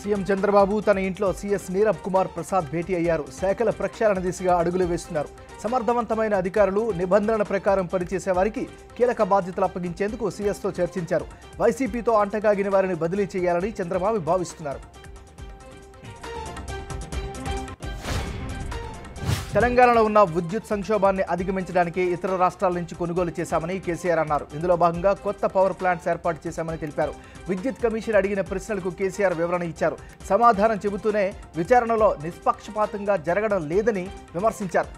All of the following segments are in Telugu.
సీఎం చంద్రబాబు తన ఇంట్లో సీఎస్ నీరబ్ కుమార్ ప్రసాద్ భేటీ అయ్యారు. శాఖల ప్రక్షాళన దిశగా అడుగులు వేస్తున్నారు. సమర్థవంతమైన అధికారులు నిబంధనల ప్రకారం పనిచేసే వారికి కీలక బాధ్యతలు అప్పగించేందుకు సీఎస్తో చర్చించారు. వైసీపీతో అంటగాగిన వారిని బదిలీ చేయాలని చంద్రబాబు భావిస్తున్నారు. తెలంగాణలో ఉన్న విద్యుత్ సంక్షోభాన్ని అధిగమించడానికి ఇతర రాష్ట్రాల నుంచి కొనుగోలు చేశామని కేసీఆర్ అన్నారు. ఇందులో భాగంగా కొత్త పవర్ ప్లాంట్స్ ఏర్పాటు చేశామని తెలిపారు. విద్యుత్ కమిషన్ అడిగిన ప్రశ్నలకు కేసీఆర్ వివరణ ఇచ్చారు. సమాధానం చెబుతూనే విచారణలో నిష్పక్షపాతంగా జరగడం లేదని విమర్శించారు.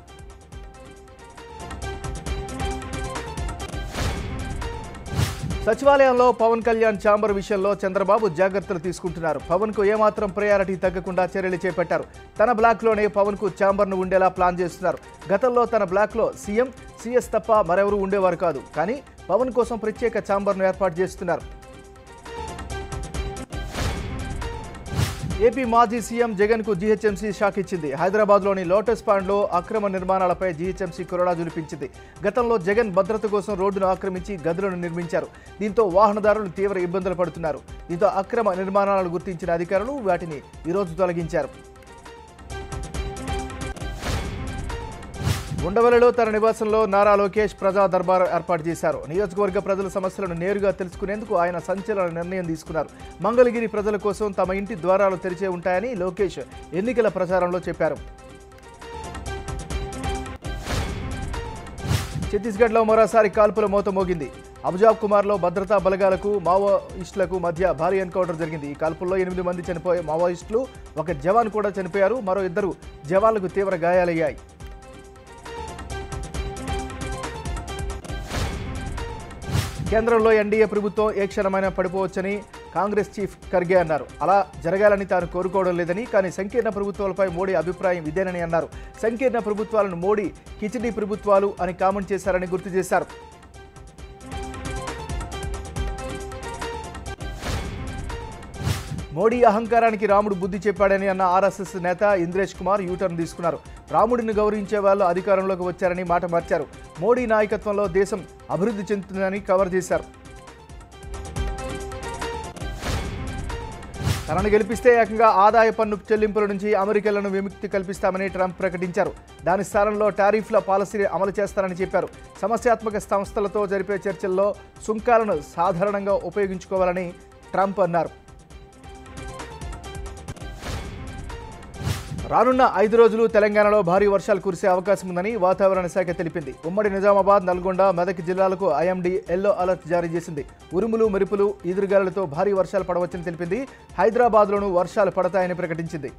సచివాలయంలో పవన్ కళ్యాణ్ ఛాంబర్ విషయంలో చంద్రబాబు జాగ్రత్తలు తీసుకుంటున్నారు. పవన్కు ఏమాత్రం ప్రయారిటీ తగ్గకుండా చర్యలు చేపట్టారు. తన బ్లాక్లోనే పవన్కు ఛాంబర్ను ఉండేలా ప్లాన్ చేస్తున్నారు. గతంలో తన బ్లాక్లో సీఎం, సీఎస్ తప్ప మరెవరూ ఉండేవారు కాదు. కానీ పవన్ కోసం ప్రత్యేక ఛాంబర్ను ఏర్పాటు చేస్తున్నారు. ఏపీ మాజీ సీఎం జగన్కు జీహెచ్ఎంసీ షాక్ ఇచ్చింది. హైదరాబాద్లోని లోటస్ పాండ్లో అక్రమ నిర్మాణాలపై జీహెచ్ఎంసీ కొరడా జులిపించింది. గతంలో జగన్ భద్రత కోసం రోడ్డును ఆక్రమించి గదులను నిర్మించారు. దీంతో వాహనదారులు తీవ్ర ఇబ్బందులు పడుతున్నారు. దీంతో అక్రమ నిర్మాణాలను గుర్తించిన అధికారులు వాటిని ఈరోజు తొలగించారు. ఉండవల్లిలో తన నివాసంలో నారా లోకేష్ ప్రజా దర్బార్ ఏర్పాటు చేశారు. నియోజకవర్గ ప్రజల సమస్యలను నేరుగా తెలుసుకునేందుకు ఆయన సంచలన నిర్ణయం తీసుకున్నారు. మంగళగిరి ప్రజల కోసం తమ ఇంటి ద్వారాలు తెరిచే ఉంటాయని లోకేష్ ఎన్నికల ప్రచారంలో చెప్పారు. ఛత్తీస్గఢ్లో మరోసారి కాల్పుల మోత మోగింది. అబుజాబ్ కుమార్లో భద్రతా బలగాలకు మావోయిస్టులకు మధ్య భారీ ఎన్కౌంటర్ జరిగింది. ఈ కాల్పుల్లో 8 మంది చనిపోయే మావోయిస్టులు, ఒక జవాన్ కూడా చనిపోయారు. మరో 2 జవాన్లకు తీవ్ర గాయాలయ్యాయి. కేంద్రంలో ఎన్డీఏ ప్రభుత్వం ఏ క్షణమైనా పడిపోవచ్చని కాంగ్రెస్ చీఫ్ ఖర్గే అన్నారు. అలా జరగాలని తాను కోరుకోవడం లేదని, కానీ సంకీర్ణ ప్రభుత్వాలపై మోడీ అభిప్రాయం ఇదేనని అన్నారు. సంకీర్ణ ప్రభుత్వాలను మోడీ కిచిడీ ప్రభుత్వాలు అని కామెంట్ చేశారని గుర్తు చేశారు. మోడీ అహంకారానికి రాముడు బుద్ధి చెప్పాడని అన్న ఆర్ఎస్ఎస్ నేత ఇంద్రేష్ కుమార్ యూటర్న్ తీసుకున్నారు. రాముడిని గౌరవించే వాళ్ళు అధికారంలోకి వచ్చారని మాట మార్చారు. మోడీ నాయకత్వంలో దేశం అభివృద్ధి చెందుతుందని కవర్ చేశారు. తనను గెలిపిస్తే ఏకంగా ఆదాయ పన్ను చెల్లింపుల నుంచి అమెరికన్లను విముక్తి కల్పిస్తామని ట్రంప్ ప్రకటించారు. దాని స్థానంలో టారిఫ్ల పాలసీని అమలు చేస్తారని చెప్పారు. సమస్యాత్మక సంస్థలతో జరిపే చర్చల్లో సుంకాలను సాధారణంగా ఉపయోగించుకోవాలని ట్రంప్ అన్నారు. రానున్న 5 రోజులు తెలంగాణలో భారీ వర్షాలు కురిసే అవకాశం ఉందని వాతావరణ శాఖ తెలిపింది. ఉమ్మడి నిజామాబాద్, నల్గొండ, మెదక్ జిల్లాలకు ఐఎండీ ఎల్లో అలర్ట్ జారీ చేసింది. ఉరుములు, మెరుపులు, ఈదురుగాలులతో భారీ వర్షాలు పడవచ్చని తెలిపింది. హైదరాబాద్లోనూ వర్షాలు పడతాయని ప్రకటించింది.